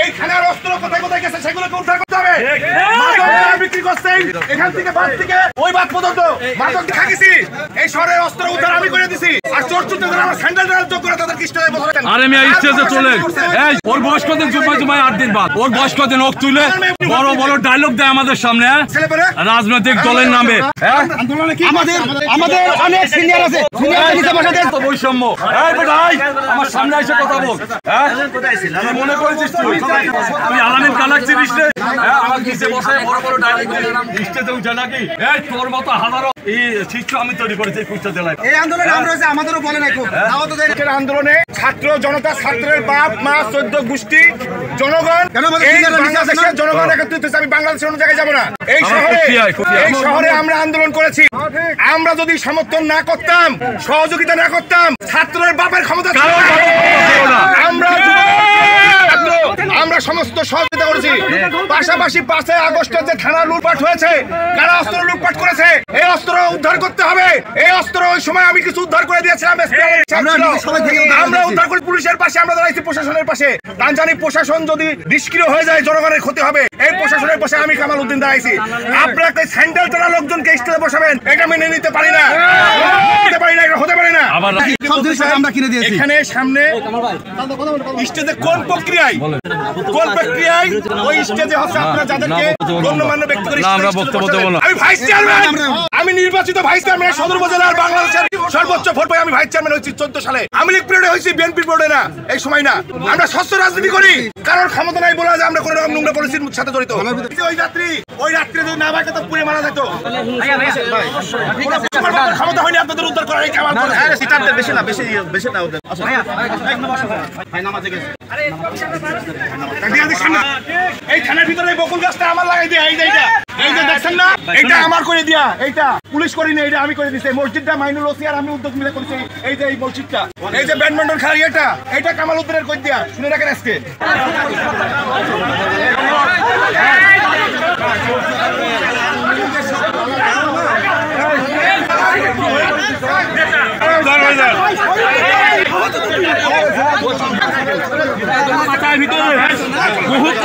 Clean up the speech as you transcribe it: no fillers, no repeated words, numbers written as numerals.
এই থানার অস্ত্র কোথায় কোথায় গেছে সেগুলোকে উদ্ধার করতে হবে। বিক্রি করছে এখান থেকে বাদ থেকে ওই বাদ পর্যন্ত মাদক খাইছি। এই শহরের অস্ত্র উদ্ধার আমি করে দিছি। আর চোর চুরদের আমার স্যান্ডেল যোগ করে তাদের কৃষ্ণায় বসাতেন। আরে মিয়া স্টেজে চলেন। এই ওর বয়স কত? জুমাই 8 দিন বাদ। ওর বয়স কত? ওক তুলে বড় বড় ডায়লগ দেয় আমাদের সামনে রাজনৈতিক দলের নামে। আন্দোলনে কি আমাদের অনেক সিনিয়র আছে। সিনিয়র নিতে বসাতে তো বৈষম্য। এই ভাই আমার সামনে এসে কথা বল। হ্যাঁ কোথায় ছিল? আমি মনে করেছিস তুই আমি আলামিন কালাকছি রিস্টে। হ্যাঁ আমার নিচে বসে বড় বড় ডায়লগ দেয় রিস্টেতে উঠে নাকি? এই তোর মতো হাজারো এই শিক্ষা আমি তৈরি করেছি কুষ্টিয়া জেলায়। এই আন্দোলনে আমরা হচ্ছে আমাদেরও বলে নাই খুব দাও তো দেন। আন্দোলনে ছাত্র জনতা ছাত্রের বাপ মা 14 গোষ্ঠী জনগণ এই বাংলাদেশের জনগণ একত্রিত হয়েছে। আমি বাংলাদেশের অন্য জায়গায় যাব না। এই শহরে আমরা আন্দোলন করেছি। আমরা যদি সমর্থন না করতাম সহযোগিতা না করতাম ছাত্রের বাপের ক্ষমতা আমরা সমস্ত সহযোগিতা করেছি। পাশাপাশি 5 আগস্টের যে থানা লুটপাট হয়েছে কারা অস্ত্র লুটপাট করেছে এই অস্ত্র উদ্ধার করতে হবে। এই অস্ত্র ওই সময় আমি কিছু উদ্ধার করে দিয়েছিলাম। আমরা উদ্ধার করি পুলিশের পাশে, আমরা দাঁড়াইছি প্রশাসনের পাশে। কারণ জানি প্রশাসন যদি নিষ্ক্রিয় হয়ে যায় জনগণের ক্ষতি হবে। এই প্রশাসনের পাশে আমি কামাল উদ্দিন দাঁড়াইছি। আপনাকে স্যান্ডেল টানা লোকজনকে স্টেজে বসাবেন এটা মেনে নিতে পারি না, হতে পারে না। এখানে সামনে স্টেজে কোন প্রক্রিয়ায় ওই স্টেজে হচ্ছে আপনারা যাদেরকে গণ্যমান্য ব্যক্তি করে আমি ভাইস চেয়ারম্যান, আমি নির্বাচিত ভাইস চেয়ারম্যান সদর উপজেলার বাংলাদেশের সর্বোচ্চ ভোট পাই। আমি ভাইস চেয়ারম্যান হয়েছি 14 সালে। আমি লীগ পিরিয়ডে হয়েছি, বিএনপি পিরিয়ডে না। এই সময় না আমরা স্বচ্ছ রাজনীতি করি। কারণ ক্ষমতা নাই বলা যায় আমরা কোনো রকম নোংরা পলিসির সাথে জড়িত। ওই রাত্রি যদি না ভাই তো পুড়ে মারা যেত। ক্ষমতা হয়নি আপনাদের উদ্ধার করার। বেশি না বেশি না ওদের এই থানার ভিতরে বকুল গাছটা আমার লাগাই দিয়া। এই যে দেখছেন না এটা আমার করে দিয়া। এইটা পুলিশ করিনি, এটা আমি করে দিছি। মসজিদটা মাইনুল ওসি আর আমি উদ্যোগ মিলে করেছি। এই যে এই মসজিদটা, এই যে ব্যাডমিন্টন খেলার এটা কামাল উদ্দিনের কই দিয়া। শুনে রাখেন আজকে বহুত